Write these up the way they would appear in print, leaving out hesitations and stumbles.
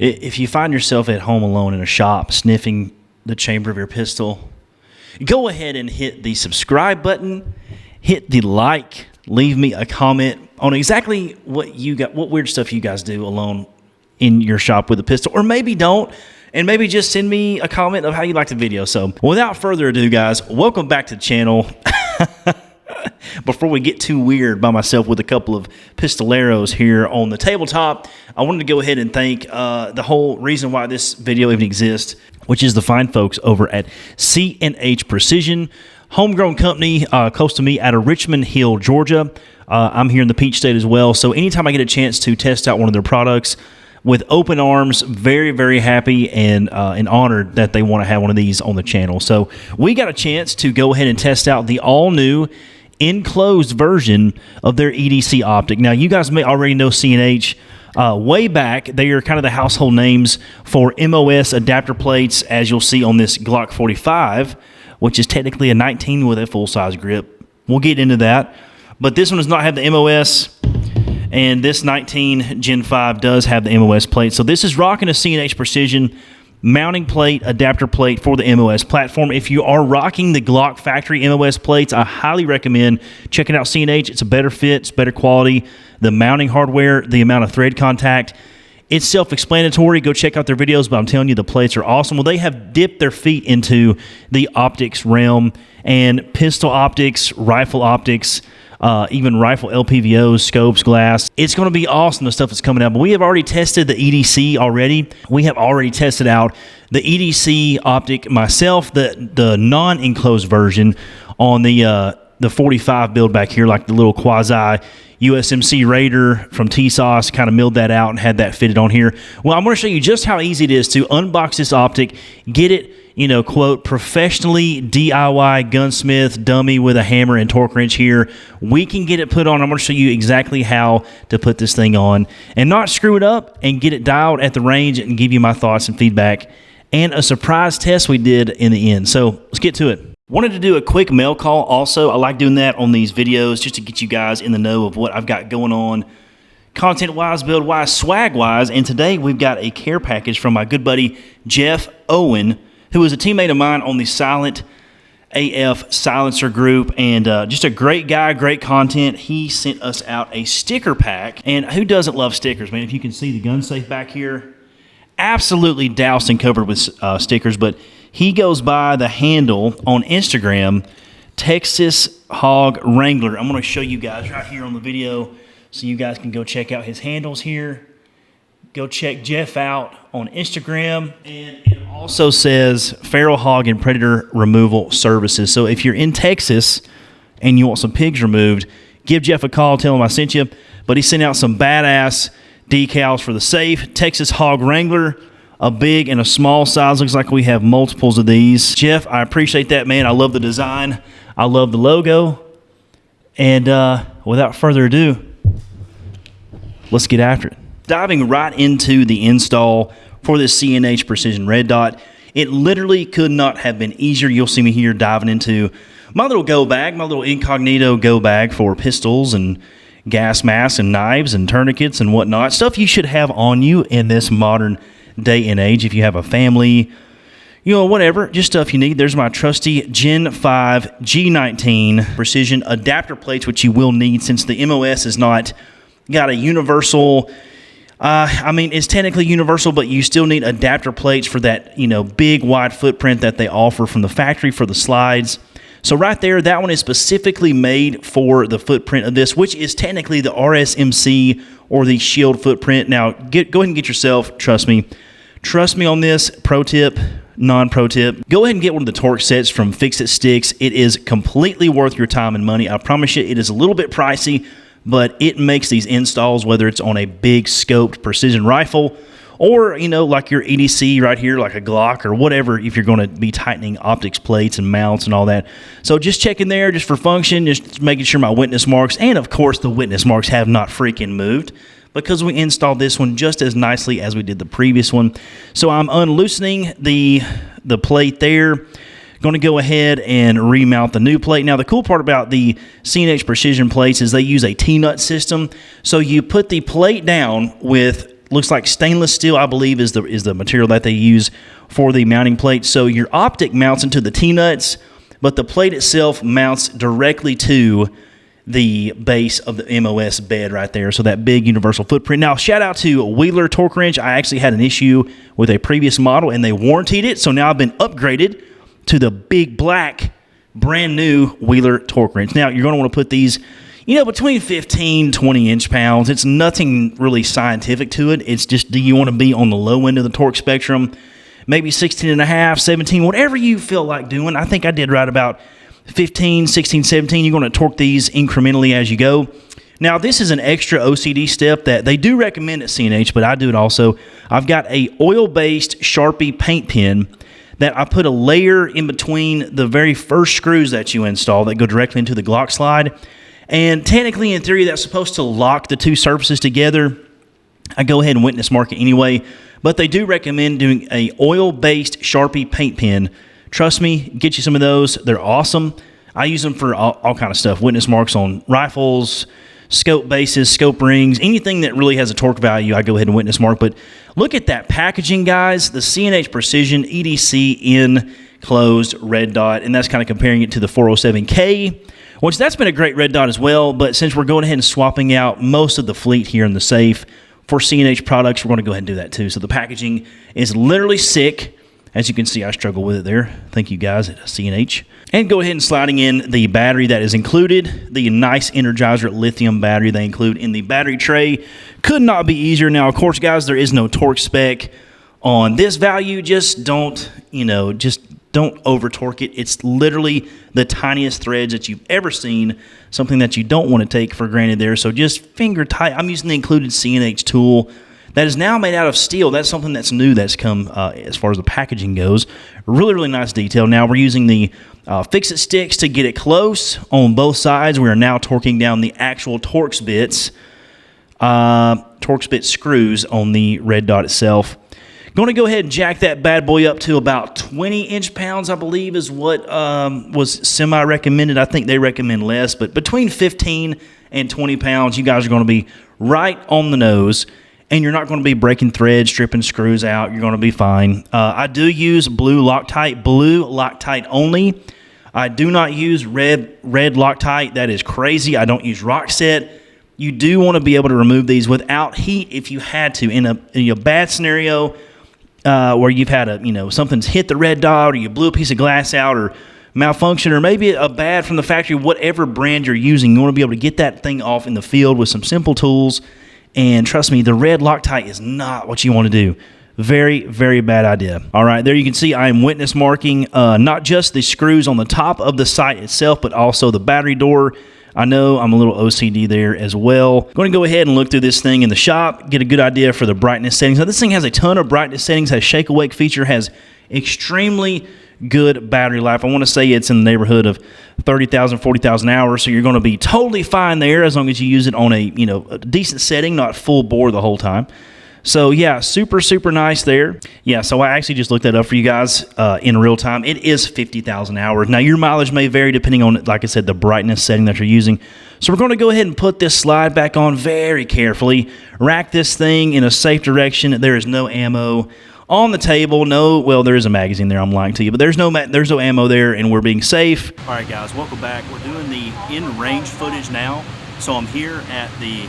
If you find yourself at home alone in a shop sniffing the chamber of your pistol, go ahead and hit the subscribe button, hit the like, leave me a comment on exactly what weird stuff you guys do alone in your shop with a pistol, or maybe don't, and maybe just send me a comment of how you like the video. So without further ado, guys, welcome back to the channel. Before we get too weird by myself with a couple of pistoleros here on the tabletop, I wanted to go ahead and thank the whole reason why this video even exists, which is the fine folks over at C&H Precision, homegrown company close to me out of Richmond Hill, Georgia. I'm here in the Peach State as well, so anytime I get a chance to test out one of their products, with open arms, very, very happy and honored that they want to have one of these on the channel. So we got a chance to go ahead and test out the all-new enclosed version of their EDC Optic. Now, you guys may already know C&H. Way back, they are kind of the household names for MOS adapter plates, as you'll see on this Glock 45, which is technically a 19 with a full-size grip. We'll get into that. But this one does not have the MOS. And this 19 Gen 5 does have the MOS plate. So this is rocking a C&H Precision mounting plate, adapter plate for the MOS platform. If you are rocking the Glock factory MOS plates, I highly recommend checking out C&H. It's a better fit, it's better quality. The mounting hardware, the amount of thread contact, it's self-explanatory. Go check out their videos, but I'm telling you, the plates are awesome. Well, they have dipped their feet into the optics realm, and pistol optics, rifle optics, even rifle LPVOs, scopes, glass. It's going to be awesome, the stuff that's coming out. But we have already tested the EDC already. We have already tested out the EDC Optic myself, the non-enclosed version on the 45 build back here, like the little quasi USMC Raider from TSOS, kind of milled that out and had that fitted on here. Well, I'm going to show you just how easy it is to unbox this optic, get it, you know, quote, professionally DIY gunsmith dummy with a hammer and torque wrench here. We can get it put on. I'm going to show you exactly how to put this thing on and not screw it up, and get it dialed at the range and give you my thoughts and feedback and a surprise test we did in the end. So let's get to it. Wanted to do a quick mail call also. I like doing that on these videos just to get you guys in the know of what I've got going on content-wise, build-wise, swag-wise. And today we've got a care package from my good buddy Jeff Owen, who is a teammate of mine on the Silent AF Silencer group, and just a great guy, great content. He sent us out a sticker pack, and who doesn't love stickers, man? If you can see the gun safe back here, absolutely doused and covered with stickers, but he goes by the handle on Instagram, Texas Hog Wrangler. I'm going to show you guys right here on the video so you guys can go check out his handles here. Go check Jeff out on Instagram. And it also says Feral Hog and Predator Removal Services. So if you're in Texas and you want some pigs removed, give Jeff a call, tell him I sent you. But he sent out some badass decals for the safe. Texas Hog Wrangler, a big and a small size. Looks like we have multiples of these. Jeff, I appreciate that, man. I love the design. I love the logo. And without further ado, let's get after it. Diving right into the install for this C&H Precision Red Dot. It literally could not have been easier. You'll see me here diving into my little go bag, my little incognito go bag for pistols and gas masks and knives and tourniquets and whatnot. Stuff you should have on you in this modern day and age if you have a family, you know, whatever, just stuff you need. There's my trusty Gen 5 G19 Precision adapter plates, which you will need since the MOS is not got a universal, I mean, it's technically universal, but you still need adapter plates for that, you know, big wide footprint that they offer from the factory for the slides. So right there, that one is specifically made for the footprint of this, which is technically the RSMC or the Shield footprint. Now, go ahead and get yourself, trust me on this, pro tip, non-pro tip, go ahead and get one of the torque sets from Fix It Sticks. It is completely worth your time and money. I promise you, it is a little bit pricey, but it makes these installs, whether it's on a big scoped precision rifle or, you know, like your EDC right here, like a Glock or whatever, if you're going to be tightening optics plates and mounts and all that. So just checking there just for function, just making sure my witness marks, and of course the witness marks have not freaking moved because we installed this one just as nicely as we did the previous one. So I'm unloosening the plate there. Going to go ahead and remount the new plate. Now, the cool part about the C&H Precision plates is they use a T-nut system. So you put the plate down with looks like stainless steel, I believe, is the material that they use for the mounting plate. So your Optic mounts into the T-nuts, but the plate itself mounts directly to the base of the MOS bed right there. So that big universal footprint. Now, shout out to Wheeler Torque Wrench. I actually had an issue with a previous model, and they warrantied it. So now I've been upgraded to the big black, brand new Wheeler Torque Wrench. Now, you're going to want to put these, between 15, 20 inch-pounds. It's nothing really scientific to it. It's just, do you want to be on the low end of the torque spectrum? Maybe 16 and a half, 17, whatever you feel like doing. I think I did right about 15, 16, 17. You're going to torque these incrementally as you go. Now, this is an extra OCD step that they do recommend at C&H, but I do it also. I've got a oil-based Sharpie paint pen that I put a layer in between the very first screws that you install that go directly into the Glock slide. And technically, in theory, that's supposed to lock the two surfaces together. I go ahead and witness mark it anyway, but they do recommend doing a oil-based Sharpie paint pen. Trust me, get you some of those. They're awesome. I use them for all kind of stuff. Witness marks on rifles, scope bases, scope rings, anything that really has a torque value, I go ahead and witness mark. But look at that packaging, guys. The C&H Precision EDC enclosed red dot, and that's kind of comparing it to the 407K, which that's been a great red dot as well. But since we're going ahead and swapping out most of the fleet here in the safe for C&H products, we're going to go ahead and do that too. So the packaging is literally sick. As you can see, I struggle with it there. Thank you guys at C&H. And go ahead and sliding in the battery that is included, the nice Energizer lithium battery they include in the battery tray. Could not be easier. Now, of course, guys, there is no torque spec on this value. Just don't, don't over torque it. It's literally the tiniest threads that you've ever seen, something that you don't want to take for granted there. So just finger tight. I'm using the included C&H tool that is now made out of steel. That's something that's new that's come as far as the packaging goes. Really, really nice detail. Now we're using the fix-it sticks to get it close on both sides. We are now torquing down the actual Torx bit screws on the red dot itself. Going to go ahead and jack that bad boy up to about 20 inch-pounds, I believe, is what was semi-recommended. I think they recommend less, but between 15 and 20 pounds, you guys are going to be right on the nose. And you're not going to be breaking threads, stripping screws out. You're going to be fine. I do use blue Loctite only. I do not use red Loctite. That is crazy. I don't use Rockset. You do want to be able to remove these without heat if you had to. In a bad scenario where you've had something's hit the red dot, or you blew a piece of glass out, or malfunction, or maybe a bad from the factory, whatever brand you're using, you want to be able to get that thing off in the field with some simple tools. And trust me, the red Loctite is not what you want to do. Very, very bad idea. All right, there you can see I am witness marking not just the screws on the top of the sight itself, but also the battery door. I know I'm a little OCD there as well. Going to go ahead and look through this thing in the shop, get a good idea for the brightness settings. Now, this thing has a ton of brightness settings, has shake-awake feature, has extremely good battery life. I want to say it's in the neighborhood of 30,000, 40,000 hours, so you're going to be totally fine there as long as you use it on a decent setting, not full bore the whole time. So yeah, super, super nice there. Yeah, so I actually just looked that up for you guys in real time. It is 50,000 hours. Now, your mileage may vary depending on, like I said, the brightness setting that you're using. So we're going to go ahead and put this slide back on very carefully, rack this thing in a safe direction. There is no ammo on the table. Well, there is a magazine there, I'm lying to you, but there's no ammo there, and we're being safe. All right, guys, welcome back. We're doing the in-range footage now. So I'm here at the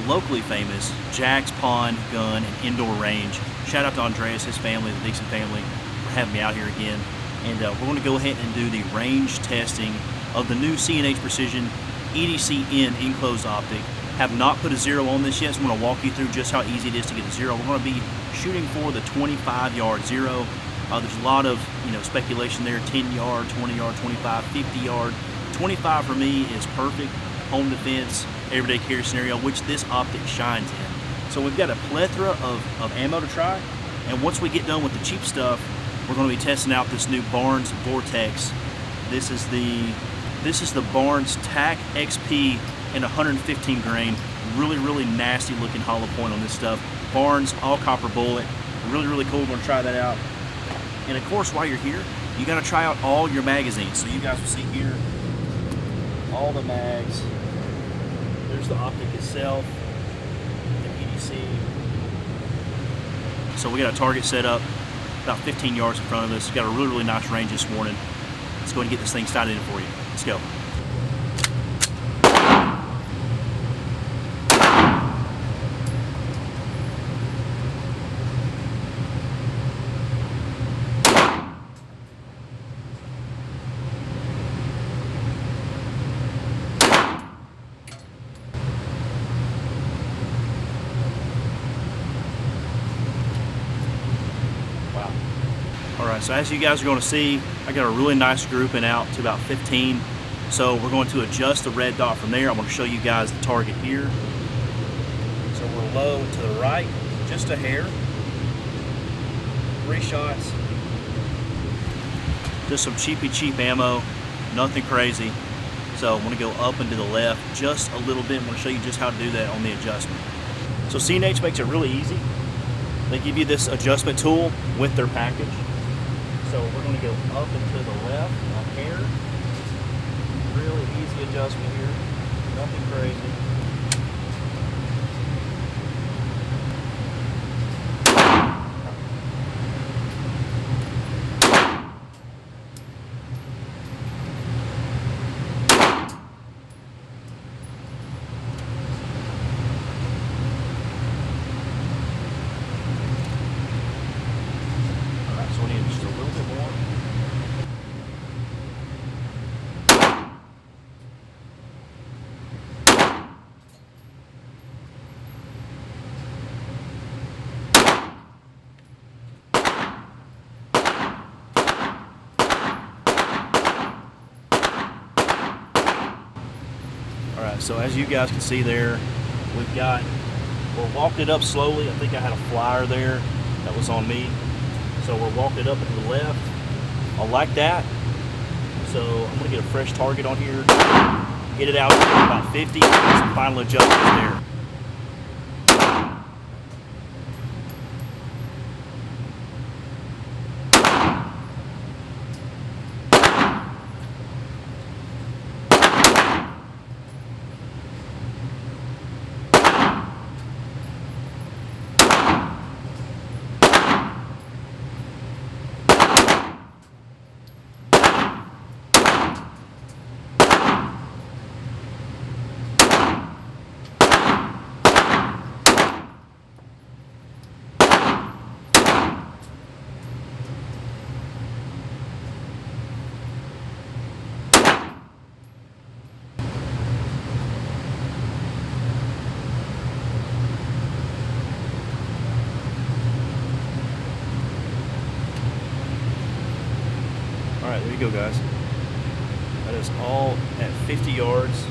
locally famous Jack's Pond Gun and Indoor Range. Shout out to Andreas, his family, the Dixon family, for having me out here again. And we're going to go ahead and do the range testing of the new C&H Precision EDC enclosed optic. Have not put a zero on this yet, so I'm going to walk you through just how easy it is to get a zero. We're going to be shooting for the 25-yard zero. There's a lot of speculation there, 10-yard, 20-yard, 25, 50-yard. 25 for me is perfect. Home defense, everyday carry scenario, which this optic shines in. So we've got a plethora of ammo to try, and once we get done with the cheap stuff, we're going to be testing out this new Barnes Vortex. This is the Barnes TAC XP in 115 grain. Really, really nasty looking hollow point on this stuff. Barnes all copper bullet. Really, really cool. We're going to try that out. And of course, while you're here, you got to try out all your magazines. So you guys will see here all the mags. There's the optic itself, the EDC. So we got a target set up about 15 yards in front of us. Got a really, really nice range this morning. Let's go ahead and get this thing sighted in for you. Let's go. Alright, so as you guys are going to see, I got a really nice grouping out to about 15. So we're going to adjust the red dot from there. I'm going to show you guys the target here. So we're low to the right, just a hair. 3 shots. Just some cheap ammo, nothing crazy. So I'm going to go up and to the left just a little bit. I'm going to show you just how to do that on the adjustment. So C&H makes it really easy. They give you this adjustment tool with their package. So we're going to go up and to the left, a hair. Really easy adjustment here, nothing crazy. Alright, so we need just a little bit more. Alright, so as you guys can see there, we're walking it up slowly. I think I had a flyer there that was on me. So we're walking it up and to the left. I like that. So I'm going to get a fresh target on here. Get it out to about 50. Some final adjustments there. Alright, there you go, guys. That is all at 50 yards.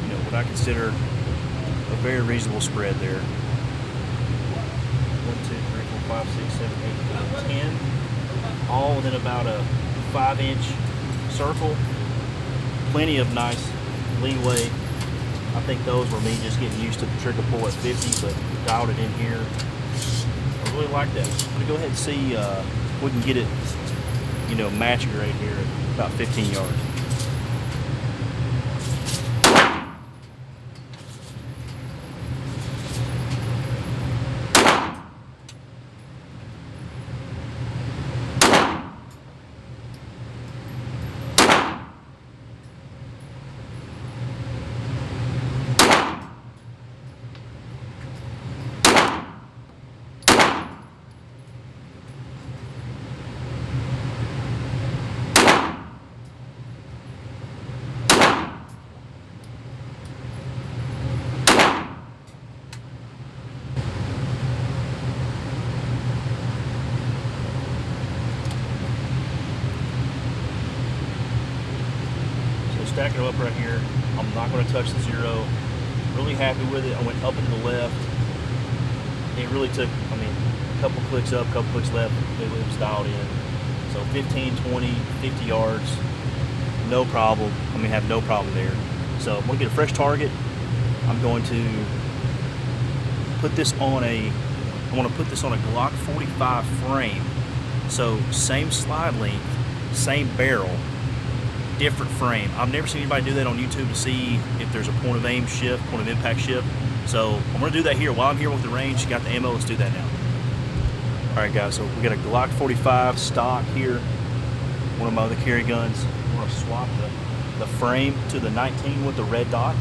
You know, what I consider a very reasonable spread there. 1, 2, 3, 4, 5, 6, 7, 8, 9, 10. All within about a 5-inch circle. Plenty of nice leeway. I think those were me just getting used to the trigger pull at 50, but dialed it in here. I really like that. I'm going to go ahead and see if we can get it, you know, matching right here at about 15 yards. Stacking them up right here. I'm not going to touch the zero. Really happy with it. I went up and to the left. It really took, I mean, a couple clicks up, a couple clicks left. It was dialed in. So 15, 20, 50 yards, no problem. I mean, have no problem there. So I'm going to get a fresh target. I'm going to put this on a, I want to put this on a Glock 45 frame. So same slide length, same barrel, different frame. I've never seen anybody do that on YouTube to see if there's a point of aim shift, point of impact shift. So I'm gonna do that here while I'm here with the range. Got the ammo, let's do that now. All right guys, so we got a Glock 45 stock here. One of my other carry guns. I'm gonna swap the frame to the 19 with the red dot.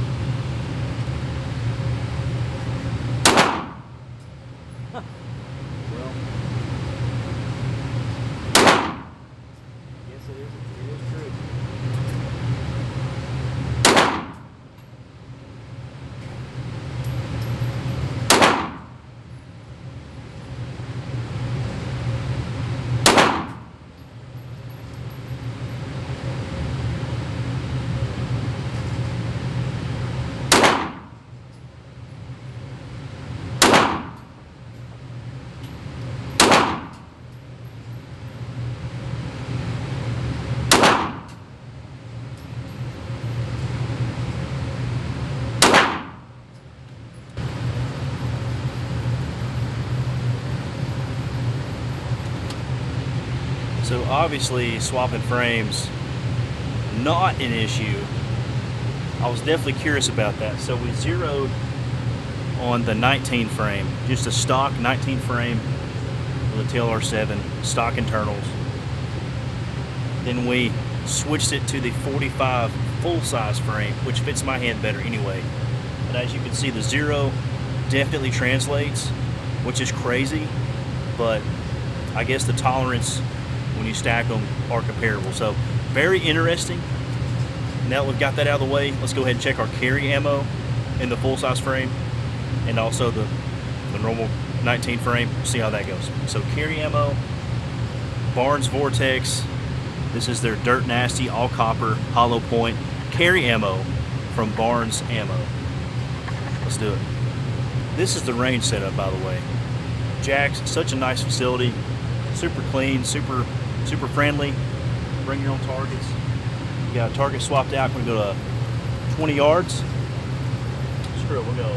Well, yes it is true. So obviously swapping frames, not an issue. I was definitely curious about that. So we zeroed on the 19 frame, just a stock 19 frame with a TLR7, stock internals. Then we switched it to the 45 full-size frame, which fits my hand better anyway. But as you can see, the zero definitely translates, which is crazy, but I guess the tolerance when you stack them are comparable. So very interesting. Now that we've got that out of the way, let's go ahead and check our carry ammo in the full-size frame and also the normal 19 frame, see how that goes. So carry ammo, Barnes Vortex. This is their Dirt Nasty all copper hollow point carry ammo from Barnes Ammo. Let's do it. This is the range setup, by the way. Jack's such a nice facility, super clean, super friendly. Bring your own targets. You got a target swapped out. We're gonna go to 20 yards. Screw it, we'll go.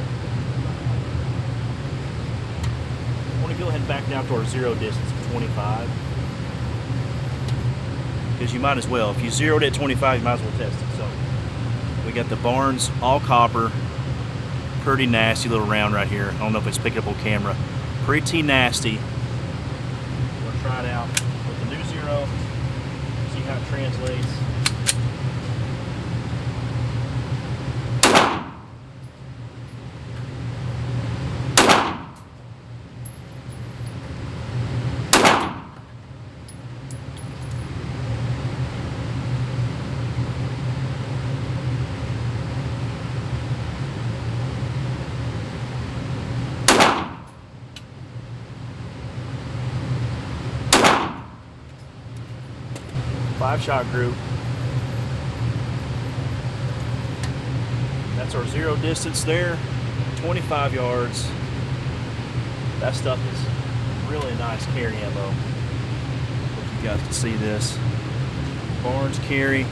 I want to go ahead and back down to our zero distance of 25. Because you might as well. If you zeroed at 25, you might as well test it. So we got the Barnes all copper. Pretty nasty little round right here. I don't know if it's picked up on camera. Pretty nasty. We'll try it out with the new zero. See how it translates. Five-shot group. That's our zero distance there, 25 yards. That stuff is really nice carry ammo. Hope you guys can see this. Barnes carry.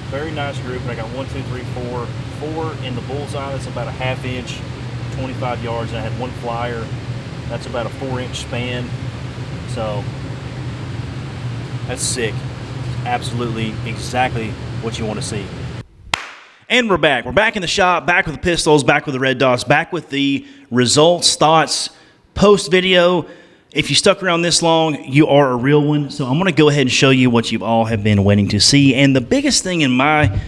Very nice group. I got 1, 2, 3, 4. 4 in the bullseye. That's about a ½ inch, 25 yards. And I had one flyer. That's about a 4-inch span. So that's sick. Absolutely exactly what you want to see. And we're back. We're back in the shop, back with the pistols, back with the red dots, back with the results, thoughts, post video. If you stuck around this long, you are a real one. So I'm going to go ahead and show you what you all have been waiting to see. And the biggest thing in my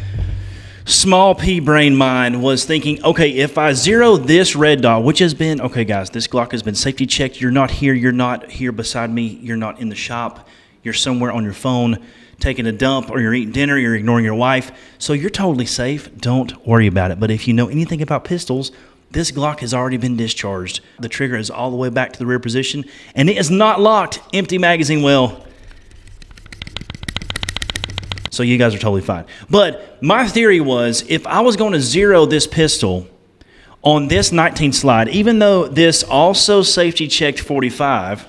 small pea brain mind was thinking, okay, if I zero this red dot, which has been, okay guys, this Glock has been safety checked. You're not here beside me. You're not in the shop. You're somewhere on your phone taking a dump, or you're eating dinner, you're ignoring your wife. So you're totally safe. Don't worry about it. But if you know anything about pistols, this Glock has already been discharged. The trigger is all the way back to the rear position, and it is not locked. Empty magazine well. So you guys are totally fine. But my theory was, if I was going to zero this pistol on this 19 slide, even though this also safety checked 45,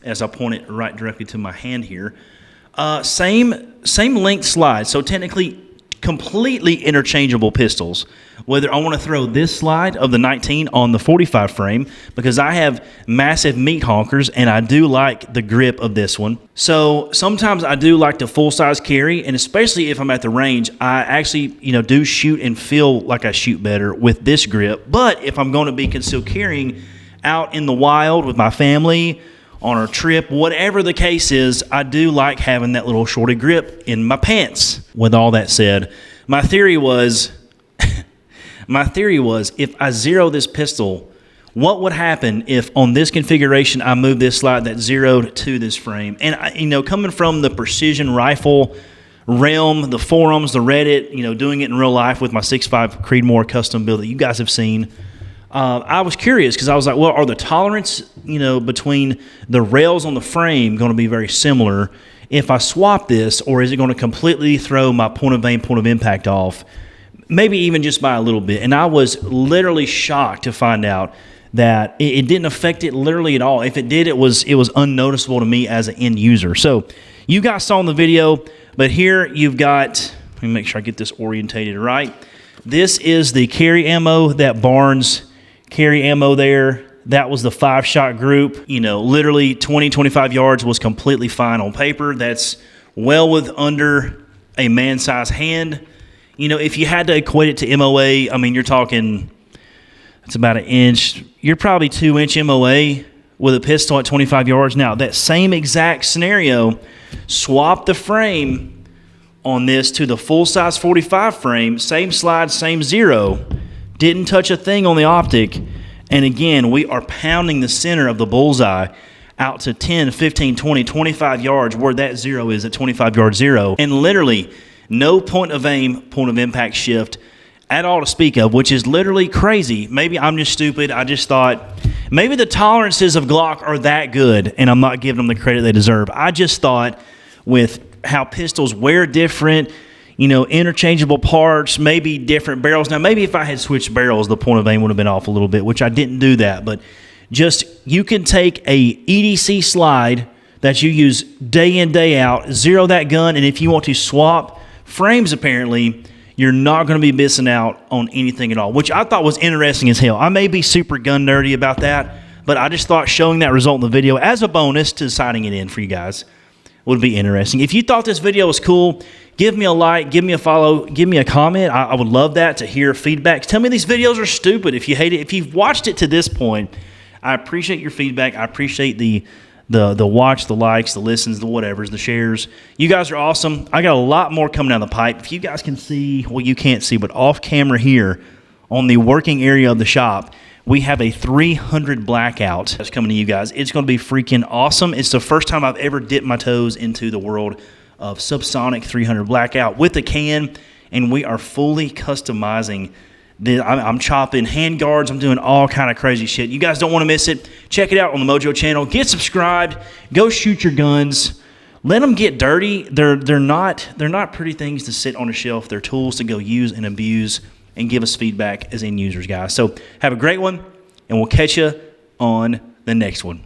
as I point it right directly to my hand here, same length slide. So technically, completely interchangeable pistols. Whether I want to throw this slide of the 19 on the 45 frame, because I have massive meat honkers and I do like the grip of this one. So sometimes I do like the full size carry, and especially if I'm at the range, I actually, do shoot and feel like I shoot better with this grip. But if I'm going to be concealed carrying out in the wild with my family, on our trip, whatever the case is, I do like having that little shorty grip in my pants. With all that said, my theory was if I zero this pistol, what would happen if on this configuration I move this slide that's zeroed to this frame? And coming from the precision rifle realm, the forums, the Reddit, doing it in real life with my 6.5 Creedmoor custom build that you guys have seen, I was curious because I was like, well, are the tolerance, between the rails on the frame going to be very similar if I swap this, or is it going to completely throw my point of aim, point of impact off, maybe even just by a little bit? And I was literally shocked to find out that it didn't affect it literally at all. If it did, it was unnoticeable to me as an end user. So you guys saw in the video, but here you've got, let me make sure I get this orientated right. This is the carry ammo that Barnes carry ammo there. That was the 5-shot group. Literally 20, 25 yards was completely fine on paper. That's well with under a man-sized hand. If you had to equate it to MOA, you're talking, it's about an inch. You're probably 2-inch MOA with a pistol at 25 yards. Now, that same exact scenario, swap the frame on this to the full-size 45 frame, same slide, same zero. Didn't touch a thing on the Optic. And again, we are pounding the center of the bullseye out to 10, 15, 20, 25 yards where that zero is at 25 yard zero. And literally no point of aim, point of impact shift at all to speak of, which is literally crazy. Maybe I'm just stupid. I just thought maybe the tolerances of Glock are that good and I'm not giving them the credit they deserve. I just thought with how pistols wear different, interchangeable parts, maybe different barrels. Now, maybe if I had switched barrels, the point of aim would have been off a little bit, which I didn't do that. But just, you can take a EDC slide that you use day in, day out, zero that gun, and if you want to swap frames, apparently, you're not going to be missing out on anything at all, which I thought was interesting as hell. I may be super gun nerdy about that, but I just thought showing that result in the video as a bonus to signing it in for you guys would be interesting. If you thought this video was cool, give me a like, give me a follow, give me a comment. I would love that, to hear feedback. Tell me these videos are stupid if you hate it. If you've watched it to this point, I appreciate your feedback. I appreciate the watch, the likes, the listens, the whatevers, the shares. You guys are awesome. I got a lot more coming down the pipe. If you guys can see, well, you can't see, but off camera here on the working area of the shop, we have a 300 blackout that's coming to you guys. It's going to be freaking awesome. It's the first time I've ever dipped my toes into the world of subsonic 300 blackout with a can, and we are fully customizing. I'm chopping hand guards. I'm doing all kind of crazy shit. You guys don't want to miss it. Check it out on the Mojo channel. Get subscribed. Go shoot your guns. Let them get dirty. They're not pretty things to sit on a shelf. They're tools to go use and abuse and give us feedback as end users, guys. So have a great one, and we'll catch you on the next one.